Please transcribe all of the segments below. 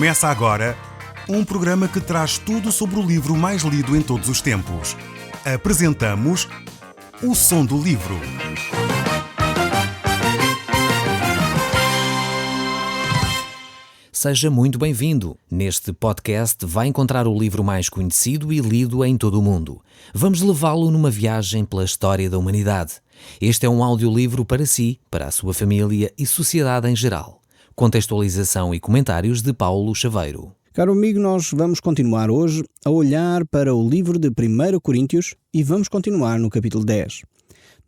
Começa agora um programa que traz tudo sobre o livro mais lido em todos os tempos. Apresentamos O Som do Livro. Seja muito bem-vindo. Neste podcast vai encontrar o livro mais conhecido e lido em todo o mundo. Vamos levá-lo numa viagem pela história da humanidade. Este é um audiolivro para si, para a sua família e sociedade em geral. Contextualização e comentários de Paulo Chaveiro. Caro amigo, nós vamos continuar hoje a olhar para o livro de 1 Coríntios e vamos continuar no capítulo 10.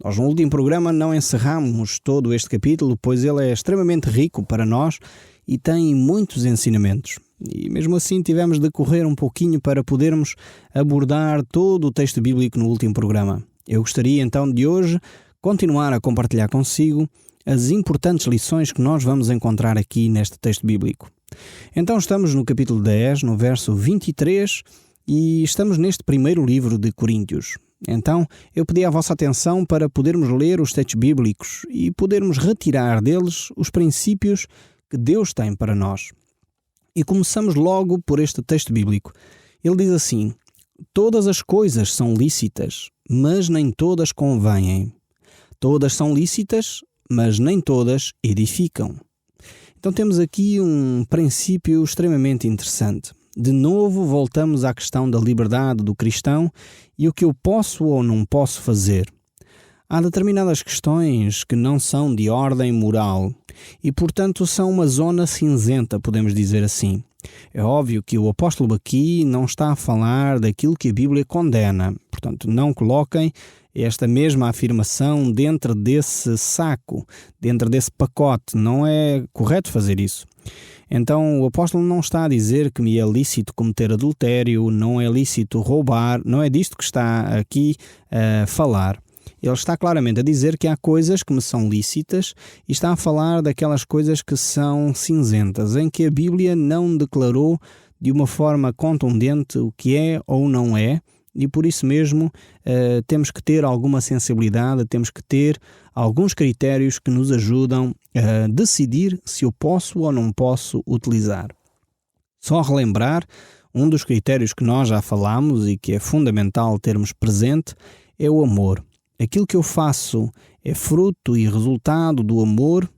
Nós no último programa não encerramos todo este capítulo, pois ele é extremamente rico para nós e tem muitos ensinamentos. E mesmo assim tivemos de correr um pouquinho para podermos abordar todo o texto bíblico no último programa. Eu gostaria então de hoje continuar a compartilhar consigo as importantes lições que nós vamos encontrar aqui neste texto bíblico. Então estamos no capítulo 10, no verso 23, e estamos neste primeiro livro de Coríntios. Então eu pedi a vossa atenção para podermos ler os textos bíblicos e podermos retirar deles os princípios que Deus tem para nós. E começamos logo por este texto bíblico. Ele diz assim: todas as coisas são lícitas, mas nem todas convêm. Todas são lícitas, mas nem todas edificam. Então temos aqui um princípio extremamente interessante. De novo voltamos à questão da liberdade do cristão e o que eu posso ou não posso fazer. Há determinadas questões que não são de ordem moral e, portanto, são uma zona cinzenta, podemos dizer assim. É óbvio que o apóstolo aqui não está a falar daquilo que a Bíblia condena. Portanto, não coloquem esta mesma afirmação dentro desse saco, dentro desse pacote. Não é correto fazer isso. Então, o apóstolo não está a dizer que me é lícito cometer adultério, não é lícito roubar, não é disto que está aqui a falar. Ele está claramente a dizer que há coisas que me são lícitas e está a falar daquelas coisas que são cinzentas, em que a Bíblia não declarou de uma forma contundente o que é ou não é, e por isso mesmo temos que ter alguma sensibilidade, temos que ter alguns critérios que nos ajudam a decidir se eu posso ou não posso utilizar. Só relembrar, um dos critérios que nós já falámos e que é fundamental termos presente é o amor. Aquilo que eu faço é fruto e resultado do amor.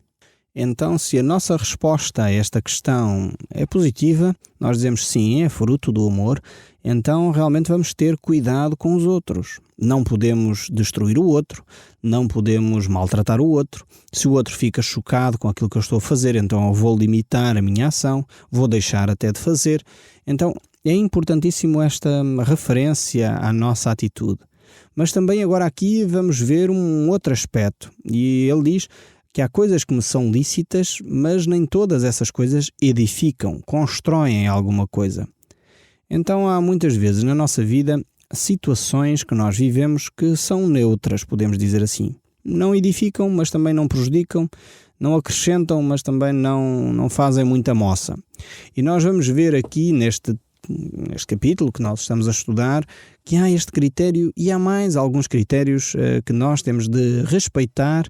Então, se a nossa resposta a esta questão é positiva, nós dizemos sim, é fruto do amor, então realmente vamos ter cuidado com os outros. Não podemos destruir o outro, não podemos maltratar o outro. Se o outro fica chocado com aquilo que eu estou a fazer, então eu vou limitar a minha ação, vou deixar até de fazer. Então, é importantíssimo esta referência à nossa atitude. Mas também agora aqui vamos ver um outro aspecto. E ele diz que há coisas que me são lícitas, mas nem todas essas coisas edificam, constroem alguma coisa. Então há muitas vezes na nossa vida situações que nós vivemos que são neutras, podemos dizer assim. Não edificam, mas também não prejudicam, não acrescentam, mas também não fazem muita moça. E nós vamos ver aqui neste capítulo que nós estamos a estudar, que há este critério e há mais alguns critérios que nós temos de respeitar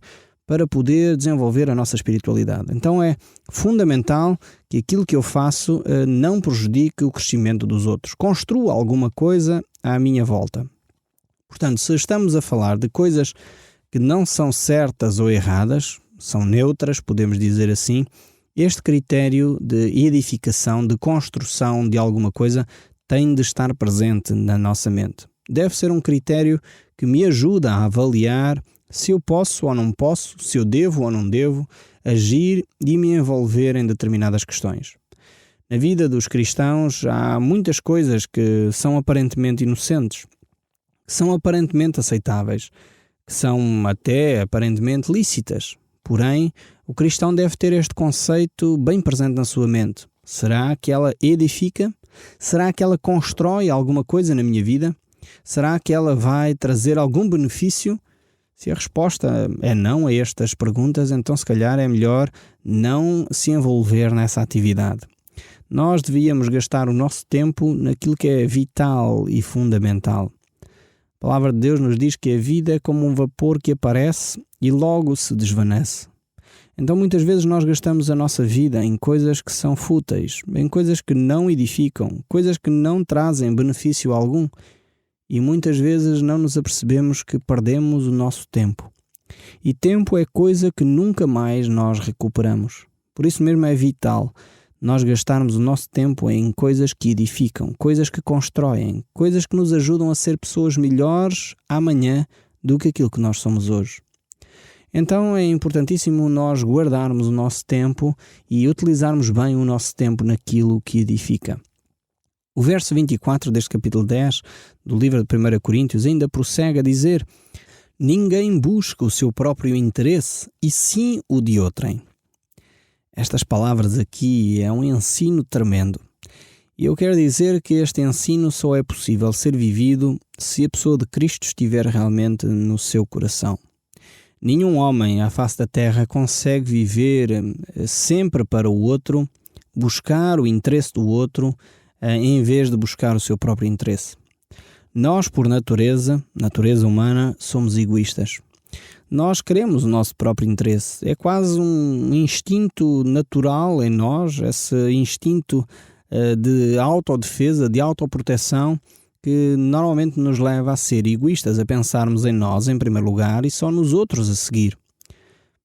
para poder desenvolver a nossa espiritualidade. Então é fundamental que aquilo que eu faço não prejudique o crescimento dos outros. Construa alguma coisa à minha volta. Portanto, se estamos a falar de coisas que não são certas ou erradas, são neutras, podemos dizer assim, este critério de edificação, de construção de alguma coisa, tem de estar presente na nossa mente. Deve ser um critério que me ajuda a avaliar se eu posso ou não posso, se eu devo ou não devo agir e me envolver em determinadas questões. Na vida dos cristãos há muitas coisas que são aparentemente inocentes, que são aparentemente aceitáveis, que são até aparentemente lícitas. Porém, o cristão deve ter este conceito bem presente na sua mente. Será que ela edifica? Será que ela constrói alguma coisa na minha vida? Será que ela vai trazer algum benefício? Se a resposta é não a estas perguntas, então se calhar é melhor não se envolver nessa atividade. Nós devíamos gastar o nosso tempo naquilo que é vital e fundamental. A palavra de Deus nos diz que a vida é como um vapor que aparece e logo se desvanece. Então muitas vezes nós gastamos a nossa vida em coisas que são fúteis, em coisas que não edificam, coisas que não trazem benefício algum, e muitas vezes não nos apercebemos que perdemos o nosso tempo. E tempo é coisa que nunca mais nós recuperamos. Por isso mesmo é vital nós gastarmos o nosso tempo em coisas que edificam, coisas que constroem, coisas que nos ajudam a ser pessoas melhores amanhã do que aquilo que nós somos hoje. Então é importantíssimo nós guardarmos o nosso tempo e utilizarmos bem o nosso tempo naquilo que edifica. O verso 24 deste capítulo 10 do livro de 1 Coríntios ainda prossegue a dizer: ninguém busca o seu próprio interesse, e sim o de outrem. Estas palavras aqui é um ensino tremendo. E eu quero dizer que este ensino só é possível ser vivido se a pessoa de Cristo estiver realmente no seu coração. Nenhum homem à face da terra consegue viver sempre para o outro, buscar o interesse do outro, em vez de buscar o seu próprio interesse. Nós, por natureza humana, somos egoístas. Nós queremos o nosso próprio interesse. É quase um instinto natural em nós, esse instinto de autodefesa, de autoproteção, que normalmente nos leva a ser egoístas, a pensarmos em nós em primeiro lugar e só nos outros a seguir.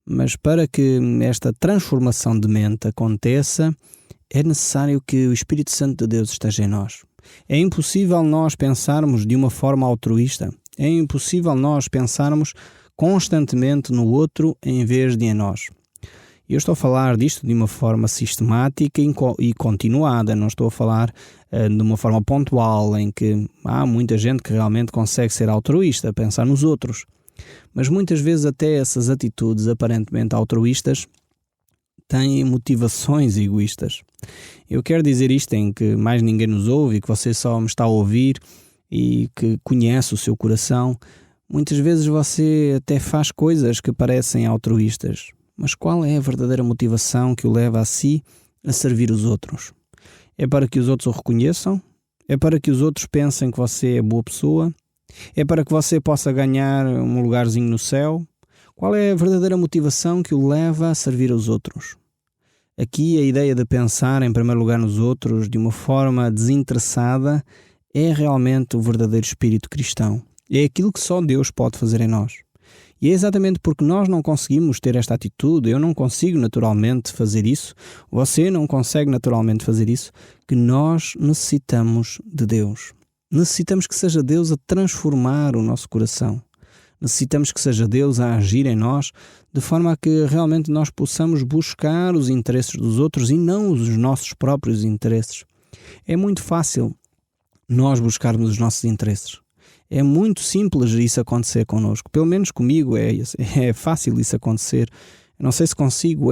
Mas para que esta transformação de mente aconteça, é necessário que o Espírito Santo de Deus esteja em nós. É impossível nós pensarmos de uma forma altruísta. É impossível nós pensarmos constantemente no outro em vez de em nós. Eu estou a falar disto de uma forma sistemática e continuada. Não estou a falar de uma forma pontual em que há muita gente que realmente consegue ser altruísta, pensar nos outros. Mas muitas vezes até essas atitudes aparentemente altruístas têm motivações egoístas. Eu quero dizer isto em que mais ninguém nos ouve e que você só me está a ouvir e que conhece o seu coração. Muitas vezes você até faz coisas que parecem altruístas, mas qual é a verdadeira motivação que o leva a si a servir os outros? É para que os outros o reconheçam? É para que os outros pensem que você é boa pessoa? É para que você possa ganhar um lugarzinho no céu? Qual é a verdadeira motivação que o leva a servir aos outros? Aqui a ideia de pensar em primeiro lugar nos outros de uma forma desinteressada é realmente o verdadeiro espírito cristão. É aquilo que só Deus pode fazer em nós. E é exatamente porque nós não conseguimos ter esta atitude, eu não consigo naturalmente fazer isso, você não consegue naturalmente fazer isso, que nós necessitamos de Deus. Necessitamos que seja Deus a transformar o nosso coração. Necessitamos que seja Deus a agir em nós, de forma a que realmente nós possamos buscar os interesses dos outros e não os nossos próprios interesses. É muito fácil nós buscarmos os nossos interesses. É muito simples isso acontecer connosco. Pelo menos comigo é fácil isso acontecer. Eu não sei se consigo,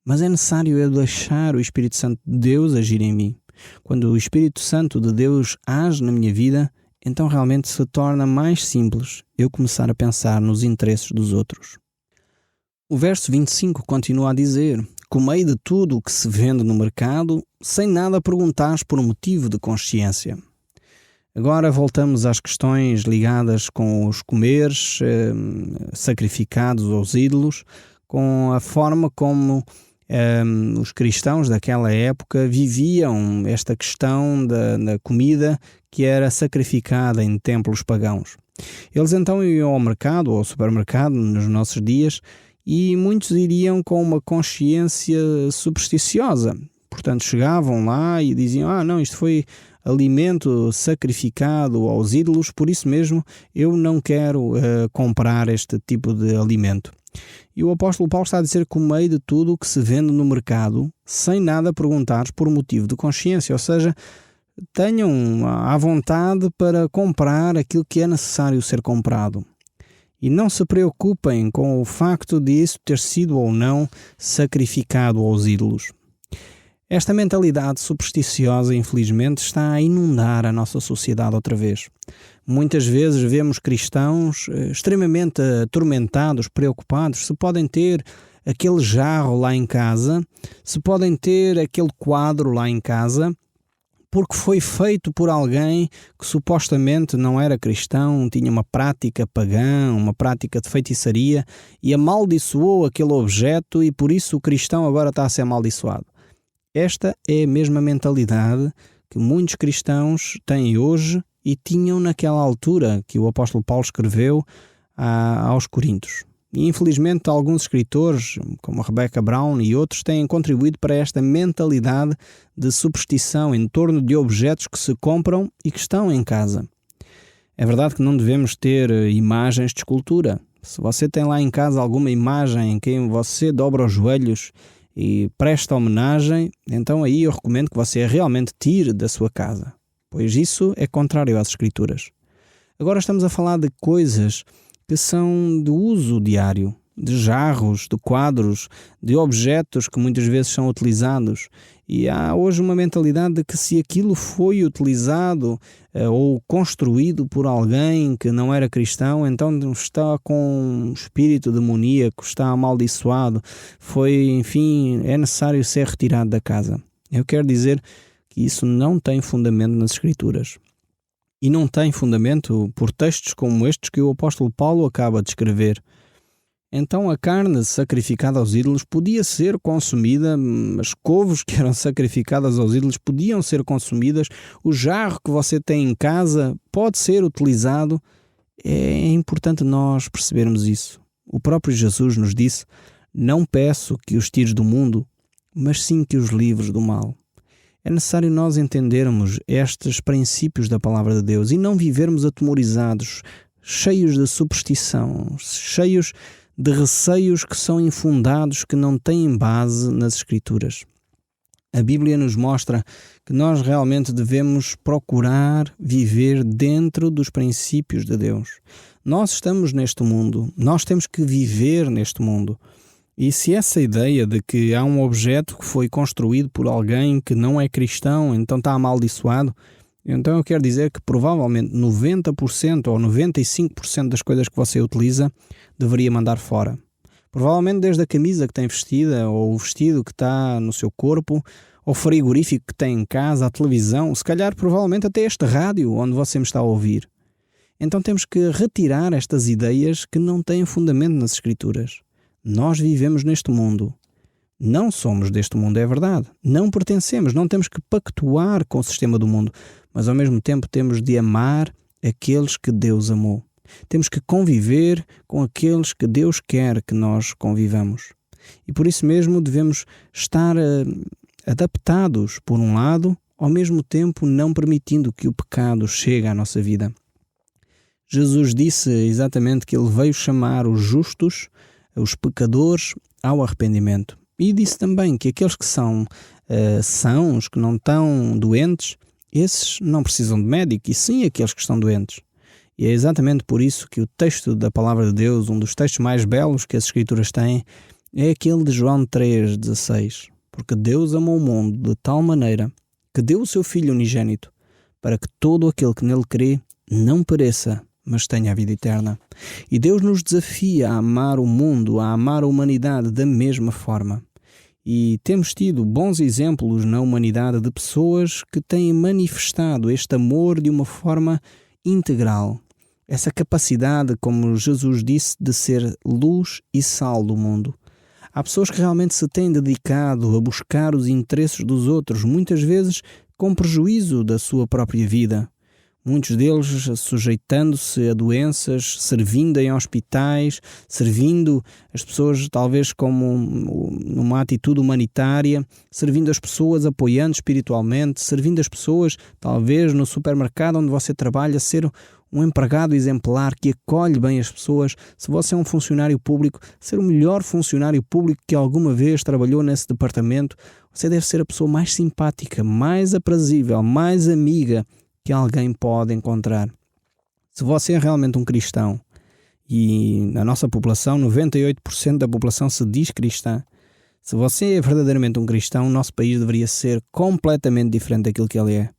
mas é necessário eu deixar o Espírito Santo de Deus agir em mim. Quando o Espírito Santo de Deus age na minha vida, então realmente se torna mais simples eu começar a pensar nos interesses dos outros. O verso 25 continua a dizer: comei de tudo o que se vende no mercado, sem nada perguntares por um motivo de consciência. Agora voltamos às questões ligadas com os comeres sacrificados aos ídolos, com a forma como os cristãos daquela época viviam esta questão da comida que era sacrificada em templos pagãos. Eles então iam ao mercado ou ao supermercado nos nossos dias e muitos iriam com uma consciência supersticiosa. Portanto, chegavam lá e diziam: não, isto foi alimento sacrificado aos ídolos, por isso mesmo eu não quero comprar este tipo de alimento. E o apóstolo Paulo está a dizer: comei de tudo o que se vende no mercado, sem nada perguntares por motivo de consciência. Ou seja, tenham à vontade para comprar aquilo que é necessário ser comprado. E não se preocupem com o facto de isso ter sido ou não sacrificado aos ídolos. Esta mentalidade supersticiosa, infelizmente, está a inundar a nossa sociedade outra vez. Muitas vezes vemos cristãos extremamente atormentados, preocupados, se podem ter aquele jarro lá em casa, se podem ter aquele quadro lá em casa, porque foi feito por alguém que supostamente não era cristão, tinha uma prática pagã, uma prática de feitiçaria e amaldiçoou aquele objeto e por isso o cristão agora está a ser amaldiçoado. Esta é a mesma mentalidade que muitos cristãos têm hoje e tinham naquela altura que o apóstolo Paulo escreveu aos Coríntios. E infelizmente alguns escritores, como a Rebecca Brown e outros, têm contribuído para esta mentalidade de superstição em torno de objetos que se compram e que estão em casa. É verdade que não devemos ter imagens de escultura. Se você tem lá em casa alguma imagem em quem você dobra os joelhos e presta homenagem, então aí eu recomendo que você realmente tire da sua casa, pois isso é contrário às Escrituras. Agora estamos a falar de coisas que são de uso diário, de jarros, de quadros, de objetos que muitas vezes são utilizados. E há hoje uma mentalidade de que se aquilo foi utilizado ou construído por alguém que não era cristão, então está com um espírito demoníaco, está amaldiçoado, é necessário ser retirado da casa. Eu quero dizer que isso não tem fundamento nas Escrituras. E não tem fundamento por textos como estes que o apóstolo Paulo acaba de escrever. Então a carne sacrificada aos ídolos podia ser consumida, as couves que eram sacrificadas aos ídolos podiam ser consumidas, o jarro que você tem em casa pode ser utilizado. É importante nós percebermos isso. O próprio Jesus nos disse: não peço que os tires do mundo, mas sim que os livres do mal. É necessário nós entendermos estes princípios da palavra de Deus e não vivermos atemorizados, cheios de superstição, cheios de receios que são infundados, que não têm base nas Escrituras. A Bíblia nos mostra que nós realmente devemos procurar viver dentro dos princípios de Deus. Nós estamos neste mundo, nós temos que viver neste mundo. E se essa ideia de que há um objeto que foi construído por alguém que não é cristão, então está amaldiçoado, então eu quero dizer que provavelmente 90% ou 95% das coisas que você utiliza deveria mandar fora. Provavelmente desde a camisa que tem vestida, ou o vestido que está no seu corpo, ou o frigorífico que tem em casa, a televisão, se calhar provavelmente até este rádio onde você me está a ouvir. Então temos que retirar estas ideias que não têm fundamento nas Escrituras. Nós vivemos neste mundo. Não somos deste mundo, é verdade. Não pertencemos, não temos que pactuar com o sistema do mundo, mas ao mesmo tempo temos de amar aqueles que Deus amou. Temos que conviver com aqueles que Deus quer que nós convivamos. E por isso mesmo devemos estar adaptados, por um lado, ao mesmo tempo não permitindo que o pecado chegue à nossa vida. Jesus disse exatamente que ele veio chamar os justos, os pecadores, ao arrependimento. E disse também que aqueles que são sãos, que não estão doentes, esses não precisam de médico, e sim aqueles que estão doentes. E é exatamente por isso que o texto da Palavra de Deus, um dos textos mais belos que as Escrituras têm, é aquele de João 3,16. Porque Deus amou o mundo de tal maneira que deu o seu Filho unigênito, para que todo aquele que nele crê não pereça, mas tenha a vida eterna. E Deus nos desafia a amar o mundo, a amar a humanidade da mesma forma. E temos tido bons exemplos na humanidade de pessoas que têm manifestado este amor de uma forma integral. Essa capacidade, como Jesus disse, de ser luz e sal do mundo. Há pessoas que realmente se têm dedicado a buscar os interesses dos outros, muitas vezes com prejuízo da sua própria vida. Muitos deles sujeitando-se a doenças, servindo em hospitais, servindo as pessoas talvez como numa atitude humanitária, servindo as pessoas, apoiando espiritualmente, servindo as pessoas talvez no supermercado onde você trabalha, ser um empregado exemplar que acolhe bem as pessoas. Se você é um funcionário público, ser o melhor funcionário público que alguma vez trabalhou nesse departamento, você deve ser a pessoa mais simpática, mais aprazível, mais amiga que alguém pode encontrar. Se você é realmente um cristão, e na nossa população 98% da população se diz cristã, se você é verdadeiramente um cristão, o nosso país deveria ser completamente diferente daquilo que ele é.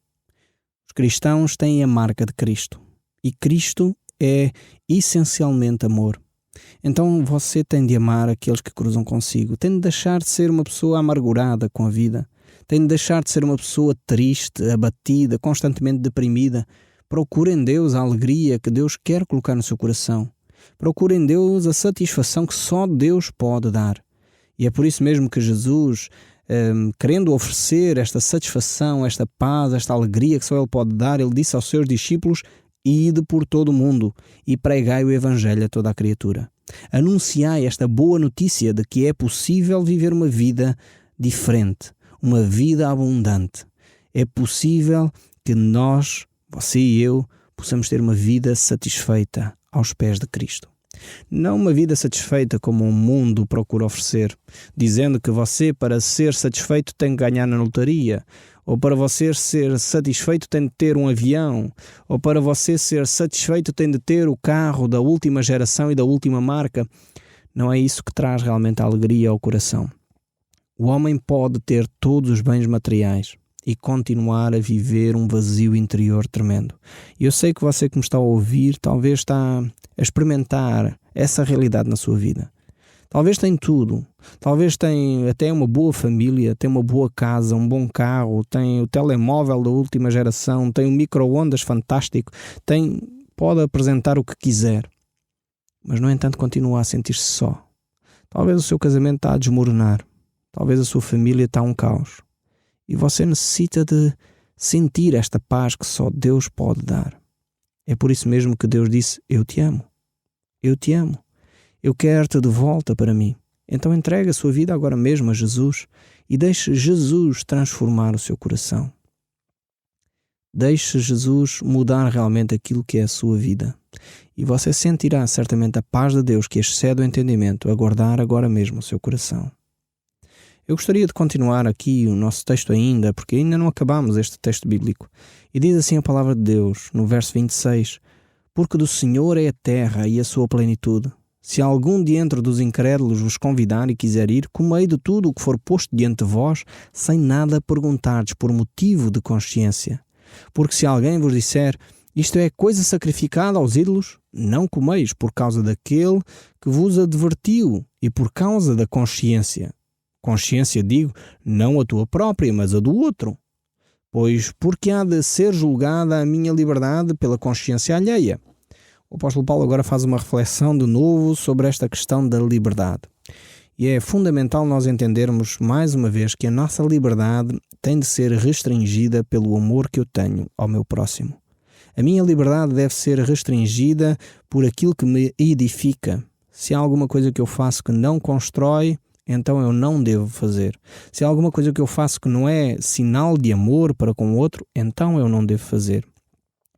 Os cristãos têm a marca de Cristo, e Cristo é essencialmente amor. Então você tem de amar aqueles que cruzam consigo, tem de deixar de ser uma pessoa amargurada com a vida, Tem de deixar de ser uma pessoa triste, abatida, constantemente deprimida. Procure em Deus a alegria que Deus quer colocar no seu coração. Procure em Deus a satisfação que só Deus pode dar. E é por isso mesmo que Jesus, querendo oferecer esta satisfação, esta paz, esta alegria que só Ele pode dar, Ele disse aos seus discípulos: ide por todo o mundo e pregai o Evangelho a toda a criatura. Anunciai esta boa notícia de que é possível viver uma vida diferente, uma vida abundante. É possível que nós, você e eu, possamos ter uma vida satisfeita aos pés de Cristo. Não uma vida satisfeita como o mundo procura oferecer, dizendo que você, para ser satisfeito, tem que ganhar na lotaria, ou para você ser satisfeito tem de ter um avião, ou para você ser satisfeito tem de ter o carro da última geração e da última marca. Não é isso que traz realmente a alegria ao coração. O homem pode ter todos os bens materiais e continuar a viver um vazio interior tremendo. E eu sei que você que me está a ouvir talvez está a experimentar essa realidade na sua vida. Talvez tem tudo, talvez tem até uma boa família, tem uma boa casa, um bom carro, tem o telemóvel da última geração, tem um micro-ondas fantástico, pode apresentar o que quiser, mas no entanto continua a sentir-se só. Talvez o seu casamento está a desmoronar, talvez a sua família está a um caos, e você necessita de sentir esta paz que só Deus pode dar. É por isso mesmo que Deus disse: eu te amo, eu te amo. Eu quero-te de volta para mim. Então entregue a sua vida agora mesmo a Jesus e deixe Jesus transformar o seu coração. Deixe Jesus mudar realmente aquilo que é a sua vida. E você sentirá certamente a paz de Deus que excede o entendimento a guardar agora mesmo o seu coração. Eu gostaria de continuar aqui o nosso texto ainda, porque ainda não acabamos este texto bíblico. E diz assim a palavra de Deus, no verso 26, porque do Senhor é a terra e a sua plenitude. Se algum de entre dos incrédulos vos convidar e quiser ir, comei de tudo o que for posto diante de vós, sem nada perguntardes por motivo de consciência. Porque se alguém vos disser, isto é coisa sacrificada aos ídolos, não comeis por causa daquele que vos advertiu e por causa da consciência. Consciência, digo, não a tua própria, mas a do outro. Pois porque há de ser julgada a minha liberdade pela consciência alheia? O apóstolo Paulo agora faz uma reflexão de novo sobre esta questão da liberdade. E é fundamental nós entendermos mais uma vez que a nossa liberdade tem de ser restringida pelo amor que eu tenho ao meu próximo. A minha liberdade deve ser restringida por aquilo que me edifica. Se há alguma coisa que eu faço que não constrói, então eu não devo fazer. Se há alguma coisa que eu faço que não é sinal de amor para com o outro, então eu não devo fazer.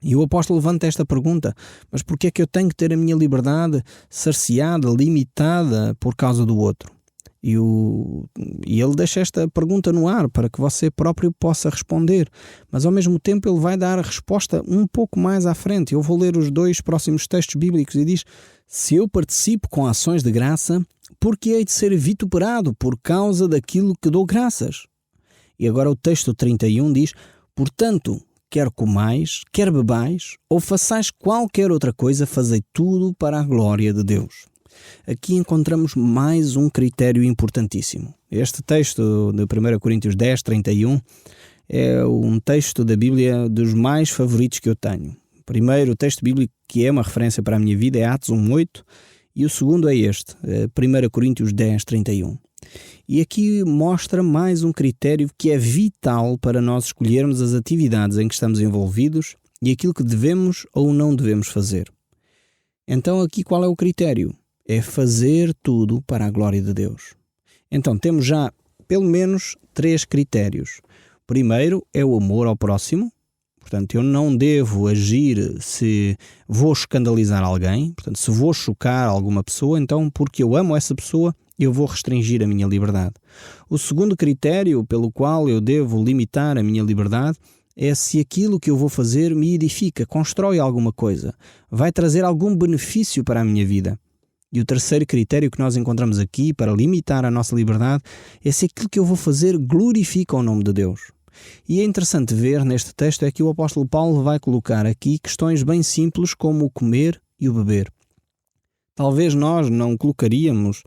E o apóstolo levanta esta pergunta: mas porquê é que eu tenho que ter a minha liberdade cerceada, limitada por causa do outro? E ele deixa esta pergunta no ar para que você próprio possa responder. Mas ao mesmo tempo ele vai dar a resposta um pouco mais à frente. Eu vou ler os 2 próximos textos bíblicos e diz: se eu participo com ações de graça, por que hei de ser vituperado por causa daquilo que dou graças? E agora o texto 31 diz: portanto, quer comais, quer bebais, ou façais qualquer outra coisa, fazei tudo para a glória de Deus. Aqui encontramos mais um critério importantíssimo. Este texto de 1 Coríntios 10, 31 é um texto da Bíblia dos mais favoritos que eu tenho. O primeiro texto bíblico que é uma referência para a minha vida é Atos 1:8 e o segundo é este, 1 Coríntios 10, 31. E aqui mostra mais um critério que é vital para nós escolhermos as atividades em que estamos envolvidos e aquilo que devemos ou não devemos fazer. Então aqui qual é o critério? É fazer tudo para a glória de Deus. Então temos já pelo menos 3 critérios. Primeiro é o amor ao próximo. Portanto, eu não devo agir se vou escandalizar alguém. Portanto, se vou chocar alguma pessoa, então porque eu amo essa pessoa, eu vou restringir a minha liberdade. O segundo critério pelo qual eu devo limitar a minha liberdade é se aquilo que eu vou fazer me edifica, constrói alguma coisa, vai trazer algum benefício para a minha vida. E o terceiro critério que nós encontramos aqui para limitar a nossa liberdade é se aquilo que eu vou fazer glorifica o nome de Deus. E é interessante ver neste texto é que o apóstolo Paulo vai colocar aqui questões bem simples como o comer e o beber. Talvez nós não colocaríamos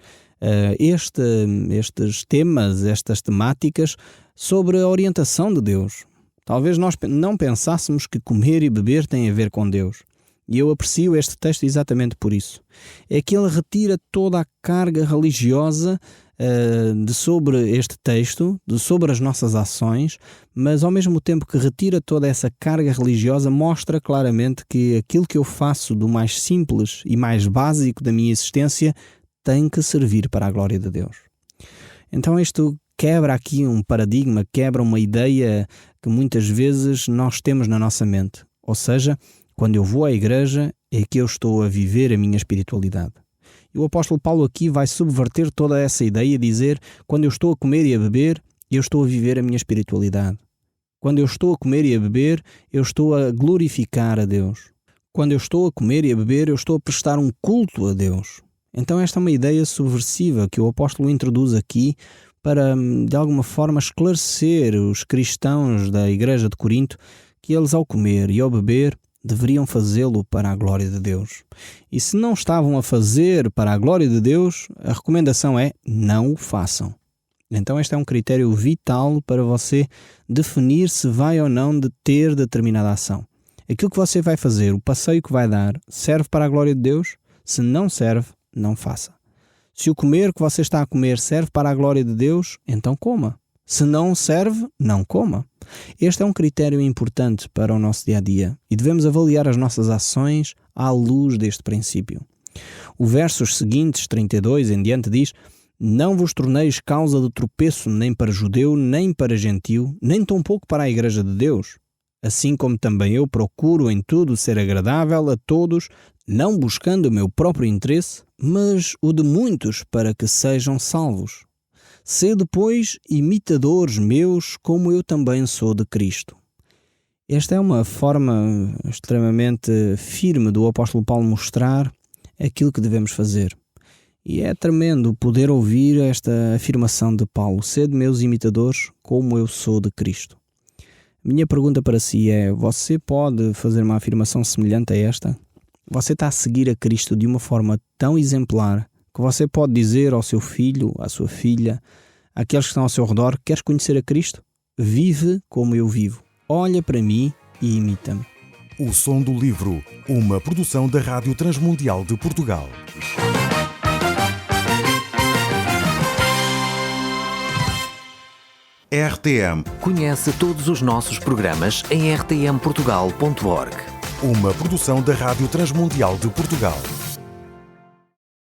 estes temas, estas temáticas sobre a orientação de Deus. Talvez nós não pensássemos que comer e beber tem a ver com Deus. E eu aprecio este texto exatamente por isso. É que ele retira toda a carga religiosa de sobre este texto, de sobre as nossas ações, mas ao mesmo tempo que retira toda essa carga religiosa, mostra claramente que aquilo que eu faço do mais simples e mais básico da minha existência tem que servir para a glória de Deus. Então isto quebra aqui um paradigma, quebra uma ideia que muitas vezes nós temos na nossa mente. Ou seja, quando eu vou à igreja é que eu estou a viver a minha espiritualidade. E o apóstolo Paulo aqui vai subverter toda essa ideia e dizer: quando eu estou a comer e a beber, eu estou a viver a minha espiritualidade. Quando eu estou a comer e a beber, eu estou a glorificar a Deus. Quando eu estou a comer e a beber, eu estou a prestar um culto a Deus. Então esta é uma ideia subversiva que o apóstolo introduz aqui para, de alguma forma, esclarecer os cristãos da igreja de Corinto que eles, ao comer e ao beber, deveriam fazê-lo para a glória de Deus. E se não estavam a fazer para a glória de Deus, a recomendação é: não o façam. Então este é um critério vital para você definir se vai ou não de ter determinada ação. Aquilo que você vai fazer, o passeio que vai dar, serve para a glória de Deus? Se não serve, não faça. Se o comer que você está a comer serve para a glória de Deus, então coma. Se não serve, não coma. Este é um critério importante para o nosso dia-a-dia e devemos avaliar as nossas ações à luz deste princípio. O versos seguintes, 32 em diante, diz: não vos torneis causa de tropeço nem para judeu, nem para gentio, nem tampouco para a igreja de Deus. Assim como também eu procuro em tudo ser agradável a todos, não buscando o meu próprio interesse, mas o de muitos para que sejam salvos. Sede, pois, imitadores meus, como eu também sou de Cristo. Esta é uma forma extremamente firme do apóstolo Paulo mostrar aquilo que devemos fazer. E é tremendo poder ouvir esta afirmação de Paulo: sede meus imitadores, como eu sou de Cristo. Minha pergunta para si é: você pode fazer uma afirmação semelhante a esta? Você está a seguir a Cristo de uma forma tão exemplar que você pode dizer ao seu filho, à sua filha, àqueles que estão ao seu redor: queres conhecer a Cristo? Vive como eu vivo. Olha para mim e imita-me. O Som do Livro, uma produção da Rádio Transmundial de Portugal. RTM. Conhece todos os nossos programas em rtmportugal.org. Uma produção da Rádio Transmundial de Portugal.